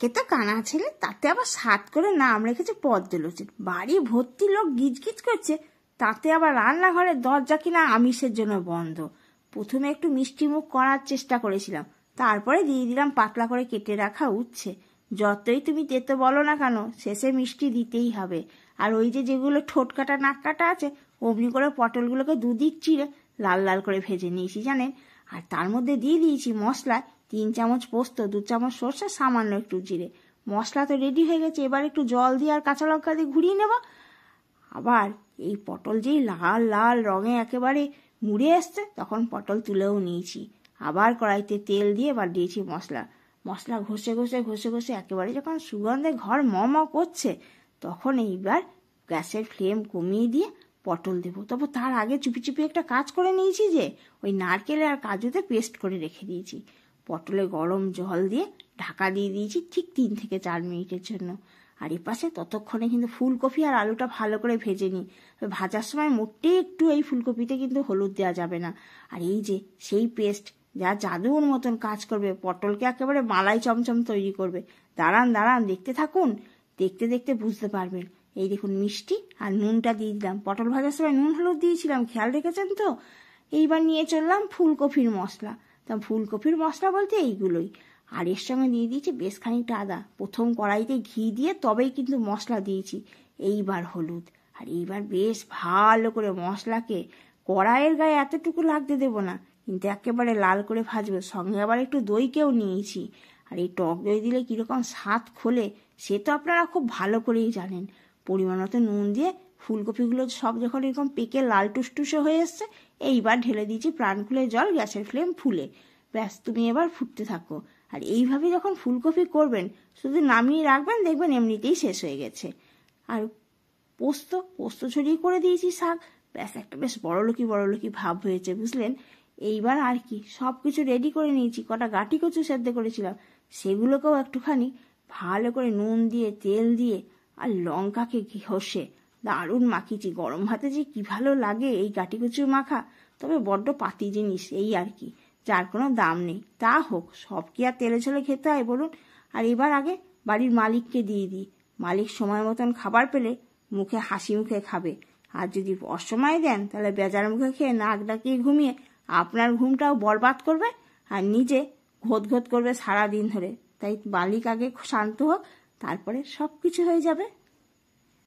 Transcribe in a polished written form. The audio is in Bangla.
একে তো কানা ছেলে, তাতে আবার সাত করে নাম রেখেছে পদ্মলোচন। বাড়ি ভর্তি লোক গিজগিজ করছে, তাতে আবার রান্নাঘরের দরজা কিনা আমিষের জন্য বন্ধ। প্রথমে একটু মিষ্টি মুখ করার চেষ্টা করেছিলাম, তারপরে দিয়ে দিলাম পাতলা করে কেটে রাখা উচ্ছে। যতই তুমি তেতো বলো না কেন, শেষে মিষ্টি দিতেই হবে। আর ওই যেগুলো ঠোঁট কাটা নাক কাটা আছে, অমনি করে পটলগুলোকে দুদিক চিড়ে লাল লাল করে ভেজে নিয়েছি জানেন। আর তার মধ্যে দিয়ে দিয়েছি মশলায় 3 চামচ পোস্ত, 2 চামচ সর্ষে, সামান্য একটু জিরে। মশলা তো রেডি হয়ে গেছে, এবার একটু জল দিয়ে আর কাঁচা লঙ্কা দিয়ে ঘুরিয়ে নেব। আবার এই পটল যেই লাল লাল রঙে একেবারে মুড়ে এসছে, তখন পটল তুলেও নিয়েছি। আবার কড়াইতে তেল দিয়ে এবার দিয়েছি মশলা ঘষে ঘষে একেবারে যখন সুগন্ধে ঘর ম করছে, তখন এইবার গ্যাসের ফ্লেম কমিয়ে দিয়ে পটল দেবো। তবে তার আগে চুপি চুপি একটা কাজ করে নিয়েছি, যে ওই নারকেলে আর কাজুতে পেস্ট করে রেখে দিয়েছি। পটলে গরম জল দিয়ে ঢাকা দিয়ে দিয়েছি ঠিক 3 থেকে 4 মিনিটের জন্য। আর এপাশে ততক্ষণে কিন্তু ফুলকপি আর আলুটা ভালো করে ভেজে নিই। ভাজার সময় মোটেই একটু এই ফুলকপিতে কিন্তু হলুদ দেওয়া যাবে না। আর এই যে সেই পেস্ট যা জাদুর মতন কাজ করবে, পটলকে একেবারে মালাই চমচম তৈরি করবে। দাঁড়ান দেখতে থাকুন, দেখতে দেখতে বুঝতে পারবেন। এই দেখুন মিষ্টি আর নুনটা দিয়ে দিলাম। পটল ভাজার সময় নুন হলুদ দিয়েছিলাম, খেয়াল রেখেছেন তো? এইবার নিয়ে চললাম ফুলকপির মশলা। তা ফুলকপির মশলা বলতে এইগুলোই। আর এর সঙ্গে দিয়ে দিয়েছি বেশ খানিকটা আদা। প্রথম কড়াইতে ঘি দিয়ে তবেই কিন্তু মশলা দিয়েছি। এইবার হলুদ। আর এইবার বেশ ভালো করে মশলাকে কড়াইয়ের গায়ে এতটুকু লাগতে দেবো না, কিন্তু একেবারে লাল করে ভাজবো। সঙ্গে আবার একটু দইকেও নিয়েছি। আর এই টক দই দিলে কীরকম স্বাদ খোলে সে তো আপনারা খুব ভালো করেই জানেন। পরিমাণ মতো নুন দিয়ে ফুলকপিগুলো সব যখন এরকম পেকে লাল টুসটুসে হয়ে এসছে, এইবার ঢেলে দিয়েছি প্রাণ খুলে জল। গ্যাসের ফ্লেম ফুলে ব্যাস, তুমি এবার ফুটতে থাকো। আর এইভাবে যখন ফুলকপি করবেন, শুধু নামিয়ে রাখবেন, দেখবেন এমনিতেই শেষ হয়ে গেছে। আর পোস্ত ছড়িয়ে করে দিয়েছি শাক। ব্যাস, একটা বেশ বড়লোকি ভাব হয়েছে, বুঝলেন? এইবার আর কি, সব কিছু রেডি করে নিয়েছি। কটা গাঁটি কচু সেদ্ধ করেছিলাম, সেগুলোকেও একটুখানি ভালো করে নুন দিয়ে তেল দিয়ে আর লঙ্কাকে ঘষে দারুণ মাখিয়েছি। গরম ভাতে যে কি ভালো লাগে এই গাঁটি কচু মাখা। তবে বড্ড পাতি জিনিস, এই আর কি, যার কোনো দাম নেই। তা হোক, সব কি আর তেলে ঝোলে খেতে হয় বলুন? আর এবার আগে বাড়ির মালিককে দিয়ে দিই। মালিক সময় মতন খাবার পেলে মুখে হাসি মুখে খাবে। আর যদি অসময় দেন, তাহলে বেজার মুখে খেয়ে নাক ডাকিয়ে ঘুমিয়ে আপনার ঘুমটাও বরবাদ করবে আর নিজে ঘোত করবে সারা দিন ধরে। তাই মালিক আগে শান্ত হোক, তারপরে সব কিছু হয়ে যাবে।